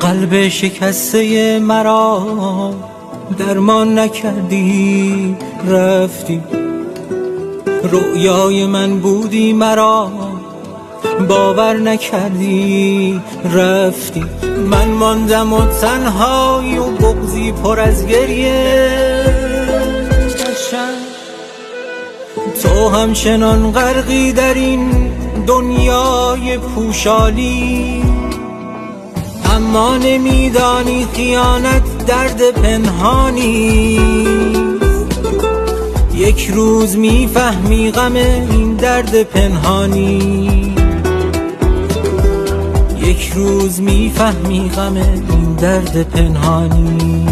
قلب شکسته مرا درمان نکردی، رفتی. رؤیای من بودی مرا باور نکردی، رفتی. من ماندم و تنهایی و بغضی پر از گریه، تو همچنان غرقی در این دنیای پوشالی. اما نمیدانی خیانت درد پنهانی، یک روز میفهمی غم این درد پنهانی، یک روز میفهمی غم این درد پنهانی.